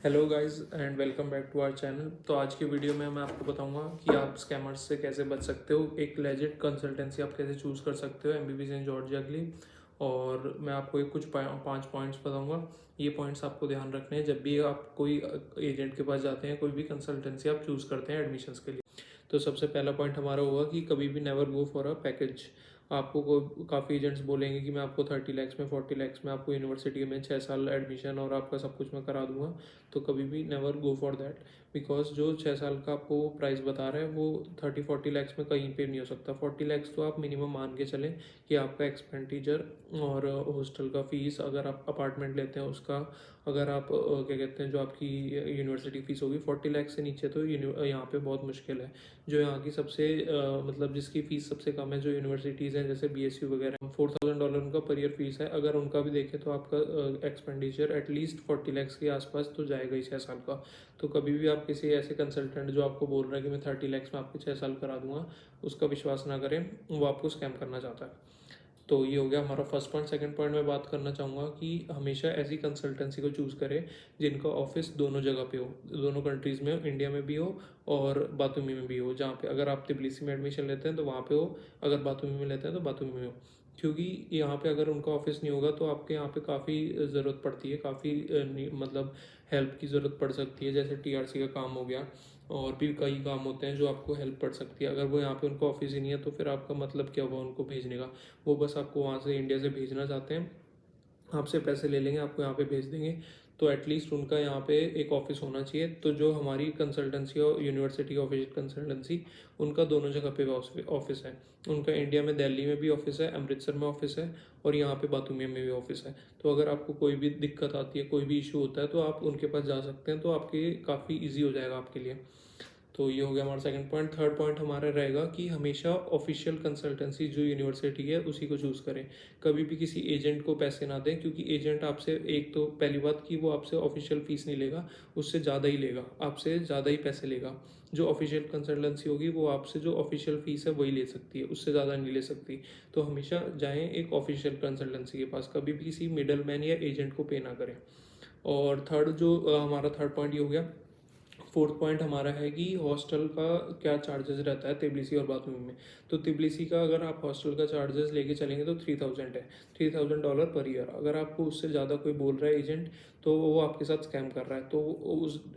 Hello guys and welcome back to our channel. तो आज की वीडियो में मैं आपको बताऊंगा कि आप स्कैमर्स से कैसे बच सकते हो, एक लेजिट कंसल्टेंसी आप कैसे चूज़ कर सकते हो एमबीबीएस इन जॉर्जिया के लिए। और मैं आपको एक कुछ 5 पॉइंट्स बताऊंगा। ये पॉइंट्स आपको ध्यान रखने हैं जब भी आप कोई एजेंट के पास जाते हैं, कोई भी कंसल्टेंसी आप चूज़ करते हैं एडमिशन्स के लिए। तो सबसे पहला पॉइंट हमारा होगा कि कभी भी never go for a package. आपको काफ़ी एजेंट्स बोलेंगे कि मैं आपको 30 लाख में 40 लाख में आपको यूनिवर्सिटी में 6 साल एडमिशन और आपका सब कुछ मैं करा दूंगा। तो कभी भी never go for that, because जो 6 साल का आपको प्राइस बता रहा है वो 30-40 लैक्स में कहीं पे नहीं हो सकता। 40 लैक्स तो आप मिनिमम मान के चलें कि आपका एक्सपेंडिचर और हॉस्टल का फीस, अगर आप अपार्टमेंट लेते हैं उसका, अगर आप क्या कहते हैं जो आपकी यूनिवर्सिटी फीस होगी, 40 लैक्स से नीचे तो यहाँ पे बहुत मुश्किल है। जो यहाँ की सबसे मतलब जिसकी फ़ीस सबसे कम है, जो यूनिवर्सिटीज़ हैं जैसे बीएसयू वगैरह, $4,000 उनका पर ईयर फीस है। अगर उनका भी देखें तो आपका एक्सपेंडिचर एटलीस्ट 40 लैक्स के आसपास तो जाएगा ही 6 साल का। तो कभी भी आप किसी ऐसे कंसल्टेंट जो आपको बोल रहा है कि मैं 30 लैक्स में आपके 6 साल करा दूंगा, उसका विश्वास ना करें, वो आपको स्कैम करना चाहता है। तो ये हो गया हमारा फर्स्ट पॉइंट। सेकंड पॉइंट मैं बात करना चाहूँगा कि हमेशा ऐसी कंसल्टेंसी को चूज़ करें जिनका ऑफिस दोनों जगह पे हो, दोनों कंट्रीज़ में हो, इंडिया में भी हो और बातूमी में भी हो। जहाँ पे अगर आप तिब्लिसी में एडमिशन लेते हैं तो वहाँ पे हो, अगर बातूमी में लेते हैं तो बातूमी में हो। क्योंकि यहाँ पे अगर उनका ऑफिस नहीं होगा तो आपके यहाँ पे काफ़ी ज़रूरत पड़ती है, काफ़ी मतलब हेल्प की ज़रूरत पड़ सकती है। जैसे टीआरसी का काम हो गया, और भी कई काम होते हैं जो आपको हेल्प पड़ सकती है। अगर वो यहाँ पे उनका ऑफिस ही नहीं है तो फिर आपका मतलब क्या हुआ उनको भेजने का। वो बस आपको वहाँ से इंडिया से भेजना चाहते हैं, आपसे पैसे ले लेंगे, आपको यहाँ पे भेज देंगे। तो एटलीस्ट उनका यहाँ पे एक ऑफिस होना चाहिए। तो जो हमारी कंसल्टेंसी और यूनिवर्सिटी ऑफिस कंसल्टेंसी, उनका दोनों जगह पे ऑफिस है। उनका इंडिया में दिल्ली में भी ऑफिस है, अमृतसर में ऑफिस है और यहाँ पे बातूमिया में भी ऑफिस है। तो अगर आपको कोई भी दिक्कत आती है, कोई भी इशू होता है, तो आप उनके पास जा सकते हैं। तो आपके काफ़ी ईजी हो जाएगा आपके लिए। तो ये हो गया हमारा सेकंड पॉइंट। थर्ड पॉइंट हमारा रहेगा कि हमेशा ऑफिशियल कंसल्टेंसी जो यूनिवर्सिटी है उसी को चूज़ करें। कभी भी किसी एजेंट को पैसे ना दें, क्योंकि एजेंट आपसे, एक तो पहली बात कि वो आपसे ऑफिशियल फीस नहीं लेगा, उससे ज़्यादा ही लेगा, आपसे ज़्यादा ही पैसे लेगा। जो ऑफिशियल कंसल्टेंसी होगी वो आपसे जो ऑफिशियल फीस है वही ले सकती है, उससे ज़्यादा नहीं ले सकती। तो हमेशा जाएँ एक ऑफिशियल कंसल्टेंसी के पास, कभी भी किसी मिडल मैन या एजेंट को पे ना करें। और थर्ड जो हमारा थर्ड पॉइंट ये हो गया। फोर्थ पॉइंट हमारा है कि हॉस्टल का क्या चार्जेस रहता है तिब्लिसी और बातूमी में। तो तिब्लिसी का अगर आप हॉस्टल का चार्जेस लेके चलेंगे तो 3000 है, $3000 पर ईयर। अगर आपको उससे ज़्यादा कोई बोल रहा है एजेंट, तो वो आपके साथ स्कैम कर रहा है, तो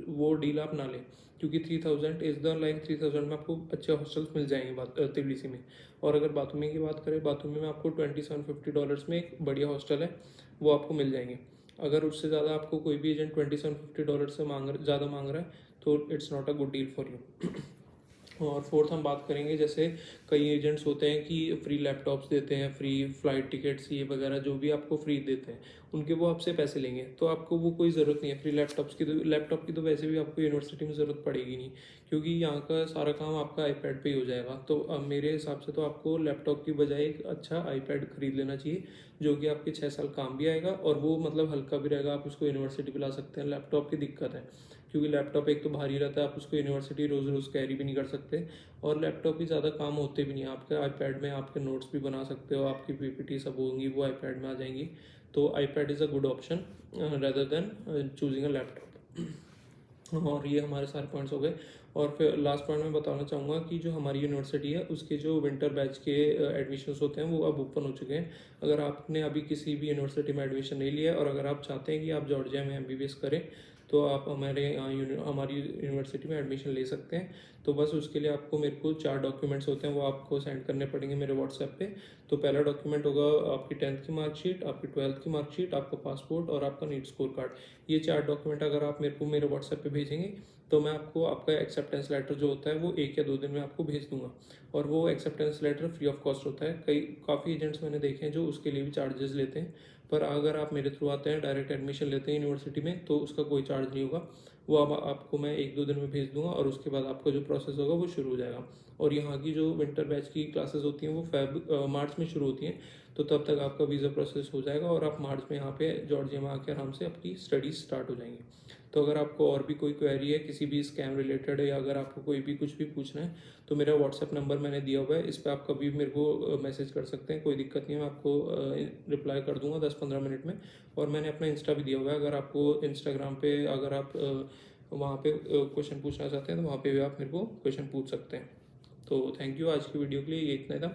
वो डील आप ना लें। क्योंकि 3000 इज़ द लाइक 3000 में आपको अच्छे हॉस्टल्स मिल जाएंगे तिब्लिसी में। और अगर बातूमी की बात करें, बातूमी में आपको $2750 में एक बढ़िया हॉस्टल है, वो आपको मिल जाएंगे। अगर उससे ज़्यादा आपको कोई भी एजेंट $2750 से ज़्यादा मांग रहा है तो it's not a good deal for you. और फोर्थ हम बात करेंगे, जैसे कई एजेंट्स होते हैं कि फ्री लैपटॉप्स देते हैं, फ्री फ्लाइट टिकट्स, ये वगैरह जो भी आपको फ्री देते हैं, उनके वो आपसे पैसे लेंगे। तो आपको वो कोई ज़रूरत नहीं है फ्री लैपटॉप्स की। तो लैपटॉप की तो वैसे भी आपको यूनिवर्सिटी में ज़रूरत पड़ेगी नहीं, क्योंकि यहाँ का सारा काम आपका आईपैड पे ही हो जाएगा। तो अब मेरे हिसाब से तो आपको लैपटॉप की बजाय एक अच्छा आईपैड खरीद लेना चाहिए, जो कि आपके 6 साल काम भी आएगा और वो मतलब हल्का भी रहेगा, आप उसको यूनिवर्सिटी पे ला सकते हैं। लैपटॉप की दिक्कत है क्योंकि लैपटॉप एक तो भारी रहता है, आप उसको यूनिवर्सिटी रोज़ रोज़ कैरी भी नहीं कर सकते, और लैपटॉप भी ज़्यादा काम होते भी नहीं। आपके आईपैड में आपके नोट्स भी बना सकते हो, आपकी पीपीटी सब होंगी वो आईपैड में आ जाएंगी। तो iPad is a good option rather than choosing a laptop. और ये हमारे सारे पॉइंट्स हो गए। और फिर लास्ट पॉइंट मैं बताना चाहूँगा कि जो हमारी यूनिवर्सिटी है उसके जो विंटर बैच के एडमिशन्स होते हैं वो अब ओपन हो चुके हैं। अगर आपने अभी किसी भी यूनिवर्सिटी में एडमिशन नहीं लिया है और अगर आप चाहते हैं कि आप जॉर्जिया में एमबीबीएस करें, तो आप हमारी यूनिवर्सिटी में एडमिशन ले सकते हैं। तो बस उसके लिए आपको, मेरे को 4 डॉक्यूमेंट्स होते हैं वो आपको सेंड करने पड़ेंगे मेरे व्हाट्सएप पे। तो पहला डॉक्यूमेंट होगा आपकी 10th की मार्कशीट, आपकी 12th की मार्कशीट, आपका पासपोर्ट और आपका नीट स्कोर कार्ड। ये 4 डॉक्यूमेंट अगर आप मेरे को मेरे व्हाट्सएप पे भेजेंगे तो मैं आपको आपका एक्सेप्टेंस लेटर जो होता है वो 1 या 2 दिन में आपको भेज दूंगा। और वो acceptance letter free of cost होता है। काफ़ी एजेंट्स मैंने देखे हैं जो उसके लिए भी चार्जेस लेते हैं, पर अगर आप मेरे थ्रू आते हैं, डायरेक्ट एडमिशन लेते हैं यूनिवर्सिटी में, तो उसका कोई चार्ज नहीं होगा। वो अब आपको मैं 1-2 दिन में भेज दूंगा और उसके बाद आपका जो प्रोसेस होगा वो शुरू हो जाएगा। और यहाँ की जो विंटर बैच की क्लासेस होती हैं वो मार्च में शुरू होती हैं। तो तब तक आपका वीज़ा प्रोसेस हो जाएगा और आप मार्च में यहाँ पे जॉर्जिया में आके आराम से अपनी स्टडीज स्टार्ट हो जाएंगी। तो अगर आपको और भी कोई क्वेरी है किसी भी स्कैम रिलेटेड है, या अगर आपको कोई भी कुछ भी पूछना है, तो मेरा व्हाट्सअप नंबर मैंने दिया हुआ है, इस पर आप कभी भी मेरे को मैसेज कर सकते हैं, कोई दिक्कत नहीं है, मैं आपको रिप्लाई कर दूंगा 10-15 मिनट में। और मैंने अपना इंस्टा भी दिया हुआ है, अगर आपको इंस्टाग्राम पे अगर आप वहाँ पे क्वेश्चन पूछना चाहते हैं तो वहाँ पे भी आप मेरे को क्वेश्चन पूछ सकते हैं। तो थैंक यू, आज की वीडियो के लिए ये इतना था।